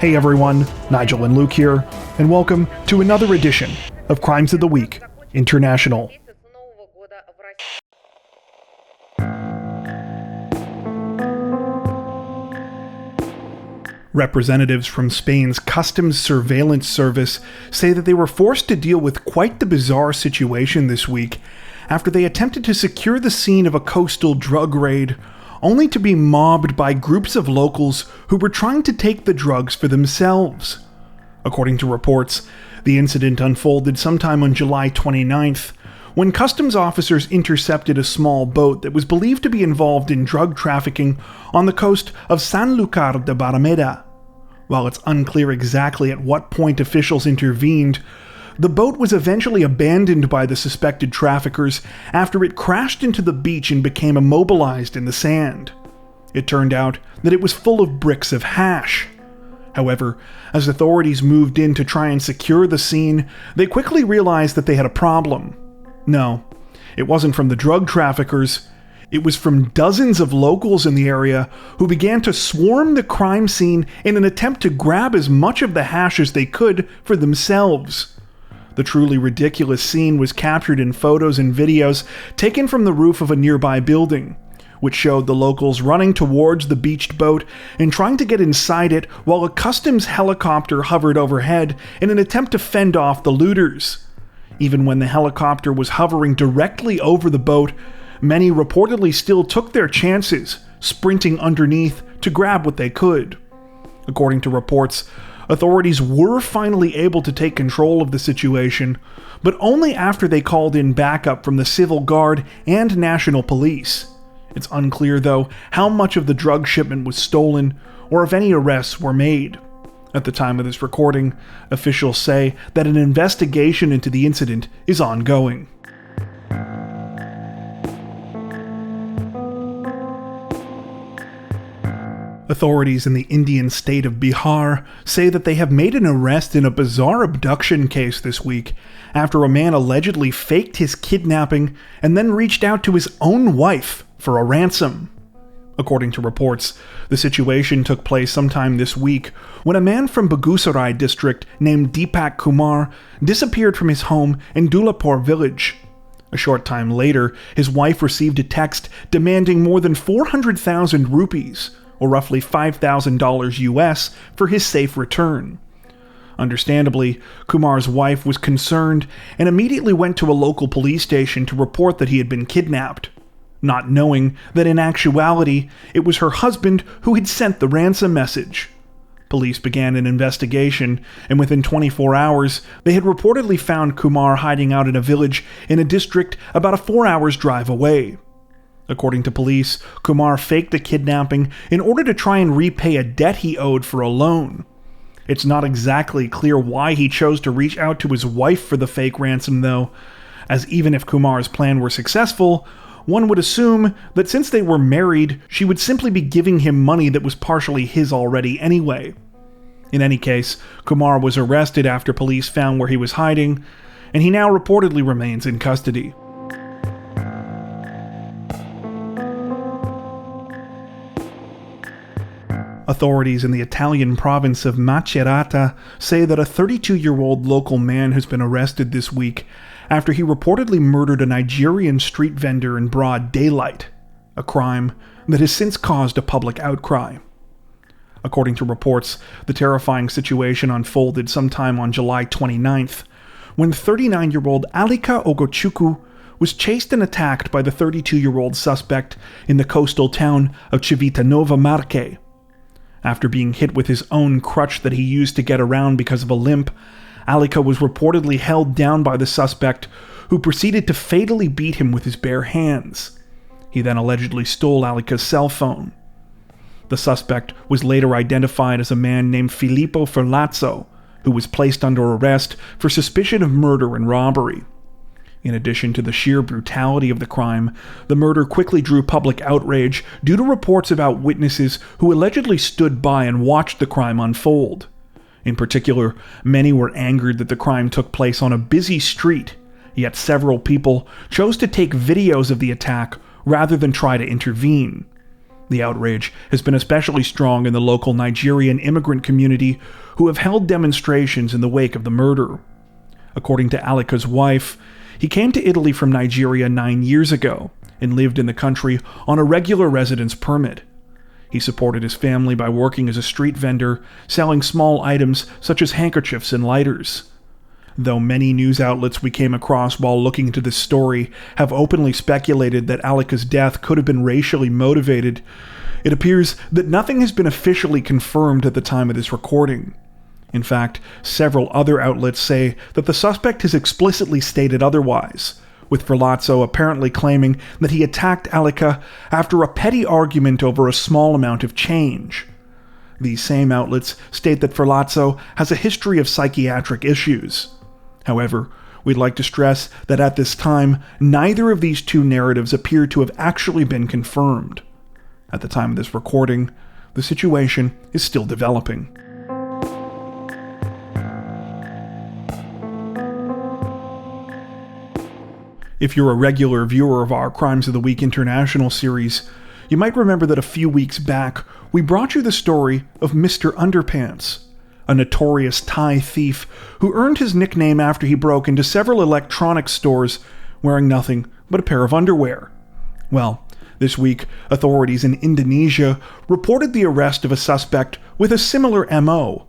Hey everyone, Nigel and Luke here, and welcome to another edition of Crimes of the Week International. Representatives from Spain's Customs Surveillance Service say that they were forced to deal with quite the bizarre situation this week after they attempted to secure the scene of a coastal drug raid, only to be mobbed by groups of locals who were trying to take the drugs for themselves. According to reports, the incident unfolded sometime on July 29th, when customs officers intercepted a small boat that was believed to be involved in drug trafficking on the coast of Sanlúcar de Barrameda. While it's unclear exactly at what point officials intervened, the boat was eventually abandoned by the suspected traffickers after it crashed into the beach and became immobilized in the sand. It turned out that it was full of bricks of hash. However, as authorities moved in to try and secure the scene, they quickly realized that they had a problem. No, it wasn't from the drug traffickers. It was from dozens of locals in the area who began to swarm the crime scene in an attempt to grab as much of the hash as they could for themselves. The truly ridiculous scene was captured in photos and videos taken from the roof of a nearby building, which showed the locals running towards the beached boat and trying to get inside it while a customs helicopter hovered overhead in an attempt to fend off the looters. Even when the helicopter was hovering directly over the boat, many reportedly still took their chances, sprinting underneath to grab what they could. According to reports, authorities were finally able to take control of the situation, but only after they called in backup from the Civil Guard and National Police. It's unclear, though, how much of the drug shipment was stolen or if any arrests were made. At the time of this recording, officials say that an investigation into the incident is ongoing. Authorities in the Indian state of Bihar say that they have made an arrest in a bizarre abduction case this week after a man allegedly faked his kidnapping and then reached out to his own wife for a ransom. According to reports, the situation took place sometime this week when a man from Begusarai district named Deepak Kumar disappeared from his home in Dulapur village. A short time later, his wife received a text demanding more than 400,000 rupees, or roughly $5,000 US, for his safe return. Understandably, Kumar's wife was concerned and immediately went to a local police station to report that he had been kidnapped, not knowing that in actuality it was her husband who had sent the ransom message. Police began an investigation, and within 24 hours, they had reportedly found Kumar hiding out in a village in a district about a 4-hour drive away. According to police, Kumar faked the kidnapping in order to try and repay a debt he owed for a loan. It's not exactly clear why he chose to reach out to his wife for the fake ransom, though, as even if Kumar's plan were successful, one would assume that since they were married, she would simply be giving him money that was partially his already anyway. In any case, Kumar was arrested after police found where he was hiding, and he now reportedly remains in custody. Authorities in the Italian province of Macerata say that a 32-year-old local man has been arrested this week after he reportedly murdered a Nigerian street vendor in broad daylight, a crime that has since caused a public outcry. According to reports, the terrifying situation unfolded sometime on July 29th, when 39-year-old Alika Ogochukwu was chased and attacked by the 32-year-old suspect in the coastal town of Civitanova Marche. After being hit with his own crutch that he used to get around because of a limp, Alika was reportedly held down by the suspect, who proceeded to fatally beat him with his bare hands. He then allegedly stole Alika's cell phone. The suspect was later identified as a man named Filippo Ferlazzo, who was placed under arrest for suspicion of murder and robbery. In addition to the sheer brutality of the crime, the murder quickly drew public outrage due to reports about witnesses who allegedly stood by and watched the crime unfold. In particular, many were angered that the crime took place on a busy street, yet several people chose to take videos of the attack rather than try to intervene. The outrage has been especially strong in the local Nigerian immigrant community who have held demonstrations in the wake of the murder. According to Alika's wife, he came to Italy from Nigeria 9 years ago and lived in the country on a regular residence permit. He supported his family by working as a street vendor, selling small items such as handkerchiefs and lighters. Though many news outlets we came across while looking into this story have openly speculated that Alika's death could have been racially motivated, it appears that nothing has been officially confirmed at the time of this recording. In fact, several other outlets say that the suspect has explicitly stated otherwise, with Ferlazzo apparently claiming that he attacked Alika after a petty argument over a small amount of change. These same outlets state that Ferlazzo has a history of psychiatric issues. However, we'd like to stress that at this time, neither of these two narratives appear to have actually been confirmed. At the time of this recording, the situation is still developing. If you're a regular viewer of our Crimes of the Week International series, you might remember that a few weeks back, we brought you the story of Mr. Underpants, a notorious Thai thief who earned his nickname after he broke into several electronics stores wearing nothing but a pair of underwear. Well, this week, authorities in Indonesia reported the arrest of a suspect with a similar MO,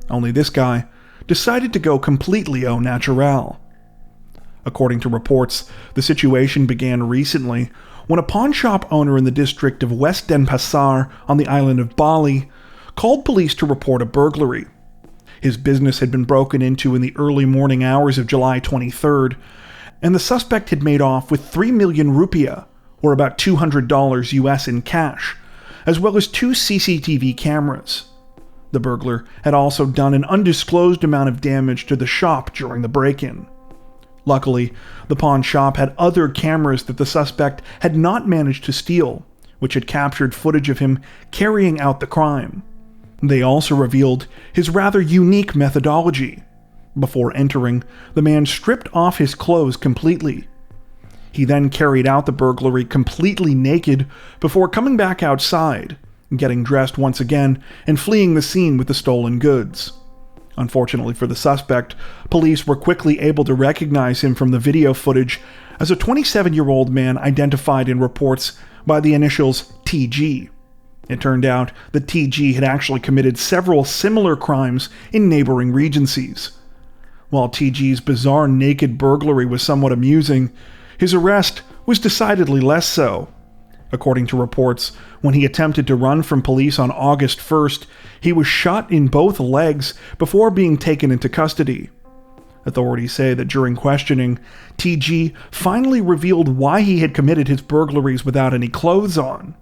only this guy decided to go completely au naturel. According to reports, the situation began recently when a pawnshop owner in the district of West Denpasar on the island of Bali called police to report a burglary. His business had been broken into in the early morning hours of July 23rd, and the suspect had made off with 3 million rupiah, or about $200 US in cash, as well as 2 CCTV cameras. The burglar had also done an undisclosed amount of damage to the shop during the break-in. Luckily, the pawn shop had other cameras that the suspect had not managed to steal, which had captured footage of him carrying out the crime. They also revealed his rather unique methodology. Before entering, the man stripped off his clothes completely. He then carried out the burglary completely naked before coming back outside, getting dressed once again, and fleeing the scene with the stolen goods. Unfortunately for the suspect, police were quickly able to recognize him from the video footage as a 27-year-old man identified in reports by the initials TG. It turned out that TG had actually committed several similar crimes in neighboring regencies. While TG's bizarre naked burglary was somewhat amusing, his arrest was decidedly less so. According to reports, when he attempted to run from police on August 1st, he was shot in both legs before being taken into custody. Authorities say that during questioning, TG finally revealed why he had committed his burglaries without any clothes on.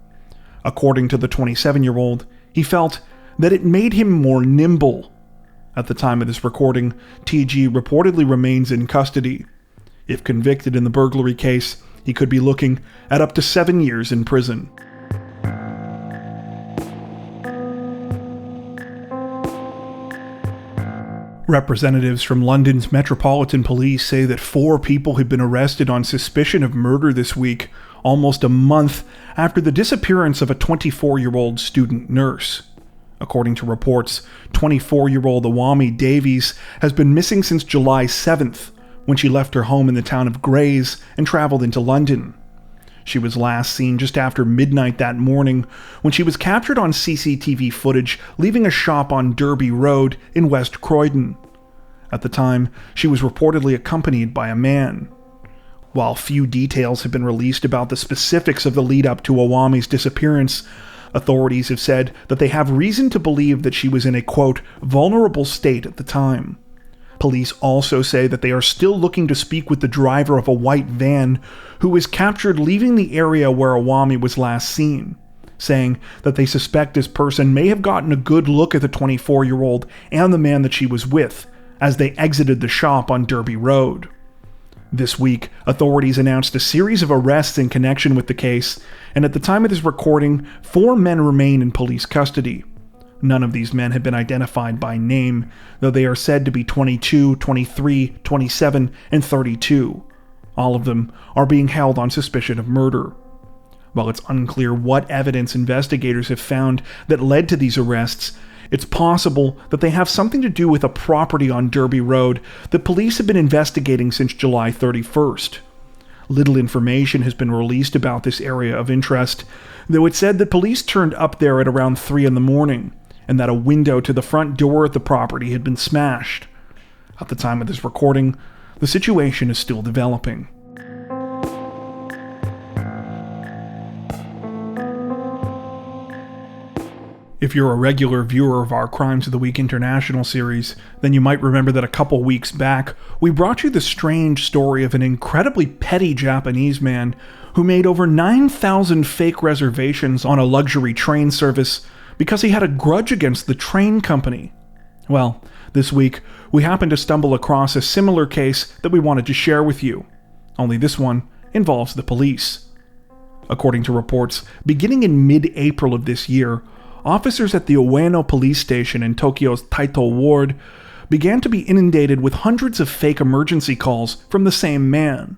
According to the 27-year-old, he felt that it made him more nimble. At the time of this recording, TG reportedly remains in custody. If convicted in the burglary case, he could be looking at up to 7 years in prison. Representatives from London's Metropolitan Police say that 4 people had been arrested on suspicion of murder this week, almost a month after the disappearance of a 24-year-old student nurse. According to reports, 24-year-old Awami Davies has been missing since July 7th, when she left her home in the town of Grays and traveled into London. She was last seen just after midnight that morning when she was captured on CCTV footage leaving a shop on Derby Road in West Croydon. At the time, she was reportedly accompanied by a man. While few details have been released about the specifics of the lead-up to Awami's disappearance, authorities have said that they have reason to believe that she was in a, quote, vulnerable state at the time. Police also say that they are still looking to speak with the driver of a white van who was captured leaving the area where Awami was last seen, saying that they suspect this person may have gotten a good look at the 24-year-old and the man that she was with as they exited the shop on Derby Road. This week, authorities announced a series of arrests in connection with the case, and at the time of this recording, 4 men remain in police custody. None of these men have been identified by name, though they are said to be 22, 23, 27, and 32. All of them are being held on suspicion of murder. While it's unclear what evidence investigators have found that led to these arrests, it's possible that they have something to do with a property on Derby Road that police have been investigating since July 31st. Little information has been released about this area of interest, though it said that police turned up there at around 3 in the morning, and that a window to the front door at the property had been smashed. At the time of this recording, the situation is still developing. If you're a regular viewer of our Crimes of the Week International series, then you might remember that a couple weeks back, we brought you the strange story of an incredibly petty Japanese man who made over 9,000 fake reservations on a luxury train service because he had a grudge against the train company. Well, this week, we happened to stumble across a similar case that we wanted to share with you. Only this one involves the police. According to reports, beginning in mid-April of this year, officers at the Ueno police station in Tokyo's Taito ward began to be inundated with hundreds of fake emergency calls from the same man.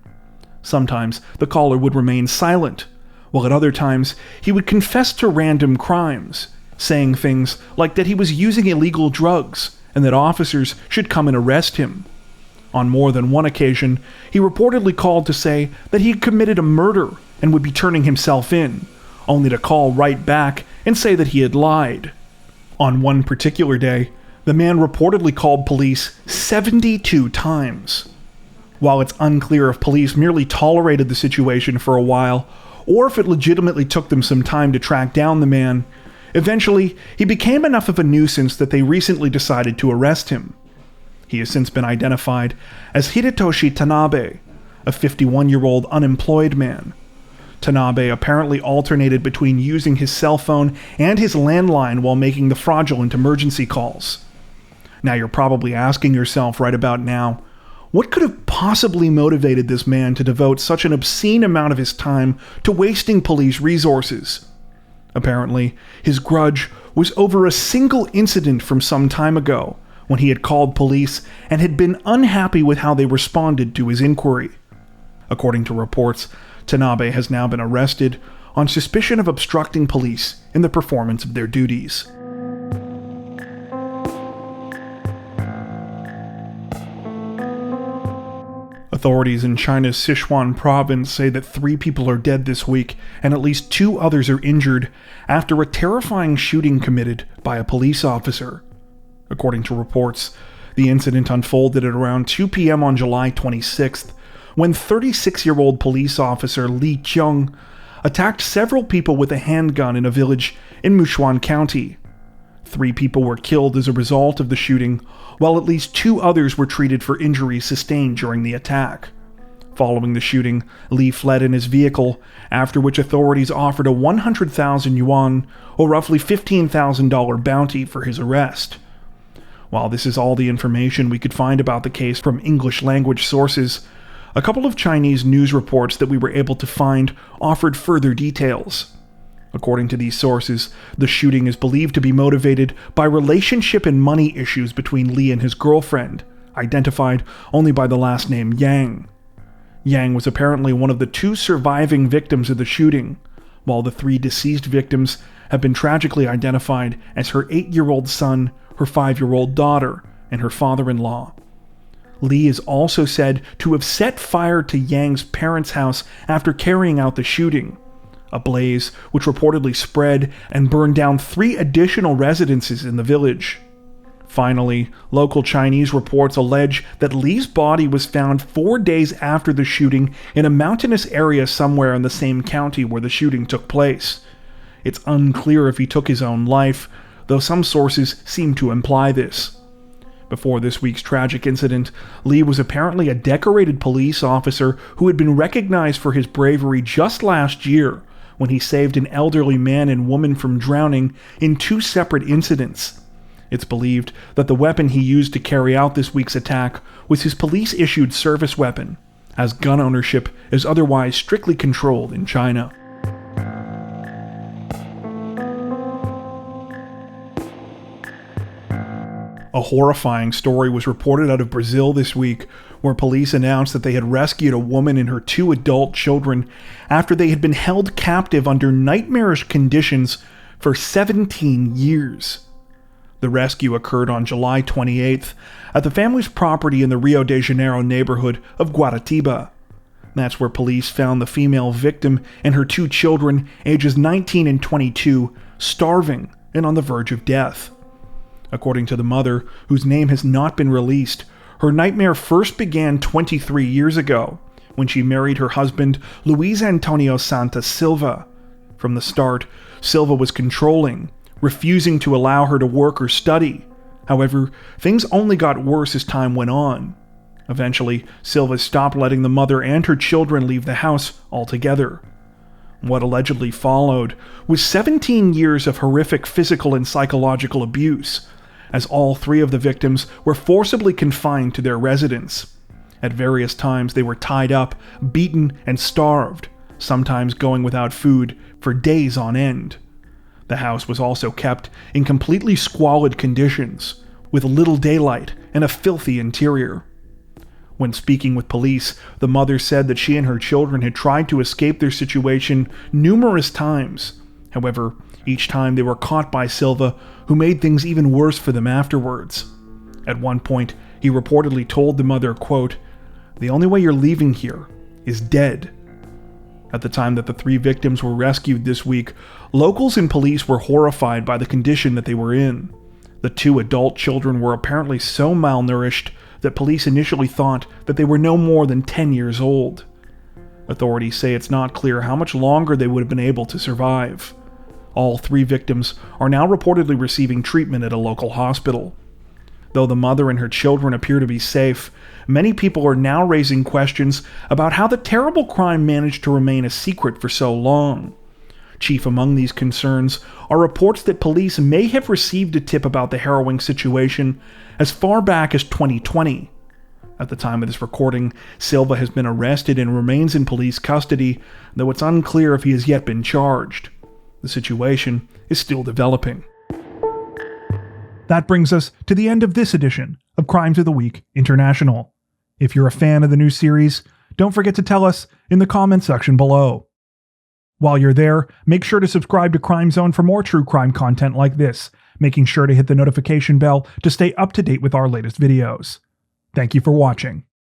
Sometimes the caller would remain silent, while at other times he would confess to random crimes, saying things like that he was using illegal drugs and that officers should come and arrest him. On more than one occasion, he reportedly called to say that he had committed a murder and would be turning himself in, only to call right back and say that he had lied. On one particular day, the man reportedly called police 72 times. While it's unclear if police merely tolerated the situation for a while, or if it legitimately took them some time to track down the man, eventually he became enough of a nuisance that they recently decided to arrest him. He has since been identified as Hidetoshi Tanabe, a 51-year-old unemployed man. Tanabe apparently alternated between using his cell phone and his landline while making the fraudulent emergency calls. Now you're probably asking yourself right about now, what could have possibly motivated this man to devote such an obscene amount of his time to wasting police resources? Apparently, his grudge was over a single incident from some time ago when he had called police and had been unhappy with how they responded to his inquiry. According to reports, Tanabe has now been arrested on suspicion of obstructing police in the performance of their duties. Authorities in China's Sichuan province say that 3 people are dead this week and at least 2 others are injured after a terrifying shooting committed by a police officer. According to reports, the incident unfolded at around 2 p.m. on July 26th, when 36-year-old police officer Li Qiong attacked several people with a handgun in a village in Muchuan County. 3 people were killed as a result of the shooting, while at least 2 others were treated for injuries sustained during the attack. Following the shooting, Li fled in his vehicle, after which authorities offered a 100,000 yuan, or roughly $15,000 bounty for his arrest. While this is all the information we could find about the case from English-language sources, a couple of Chinese news reports that we were able to find offered further details. According to these sources, the shooting is believed to be motivated by relationship and money issues between Li and his girlfriend, identified only by the last name Yang. Yang was apparently one of the 2 surviving victims of the shooting, while the 3 deceased victims have been tragically identified as her 8-year-old son, her 5-year-old daughter, and her father-in-law. Li is also said to have set fire to Yang's parents' house after carrying out the shooting, a blaze which reportedly spread and burned down 3 additional residences in the village. Finally, local Chinese reports allege that Li's body was found 4 days after the shooting in a mountainous area somewhere in the same county where the shooting took place. It's unclear if he took his own life, though some sources seem to imply this. Before this week's tragic incident, Li was apparently a decorated police officer who had been recognized for his bravery just last year when he saved an elderly man and woman from drowning in 2 separate incidents. It's believed that the weapon he used to carry out this week's attack was his police-issued service weapon, as gun ownership is otherwise strictly controlled in China. A horrifying story was reported out of Brazil this week, where police announced that they had rescued a woman and her 2 adult children after they had been held captive under nightmarish conditions for 17 years. The rescue occurred on July 28th at the family's property in the Rio de Janeiro neighborhood of Guaratiba. That's where police found the female victim and her 2 children, ages 19 and 22, starving and on the verge of death. According to the mother, whose name has not been released, her nightmare first began 23 years ago when she married her husband, Luis Antonio Santos Silva. From the start, Silva was controlling, refusing to allow her to work or study. However, things only got worse as time went on. Eventually, Silva stopped letting the mother and her children leave the house altogether. What allegedly followed was 17 years of horrific physical and psychological abuse, as all 3 of the victims were forcibly confined to their residence. At various times, they were tied up, beaten, and starved, sometimes going without food for days on end. The house was also kept in completely squalid conditions, with little daylight and a filthy interior. When speaking with police, the mother said that she and her children had tried to escape their situation numerous times. However, each time they were caught by Silva, who made things even worse for them afterwards. At one point, he reportedly told the mother, quote, "The only way you're leaving here is dead." At the time that the 3 victims were rescued this week, locals and police were horrified by the condition that they were in. The 2 adult children were apparently so malnourished that police initially thought that they were no more than 10 years old. Authorities say it's not clear how much longer they would have been able to survive. All 3 victims are now reportedly receiving treatment at a local hospital. Though the mother and her children appear to be safe, many people are now raising questions about how the terrible crime managed to remain a secret for so long. Chief among these concerns are reports that police may have received a tip about the harrowing situation as far back as 2020. At the time of this recording, Silva has been arrested and remains in police custody, though it's unclear if he has yet been charged. The situation is still developing. That brings us to the end of this edition of Crimes of the Week International. If you're a fan of the new series, don't forget to tell us in the comments section below. While you're there, make sure to subscribe to Crime Zone for more true crime content like this, making sure to hit the notification bell to stay up to date with our latest videos. Thank you for watching.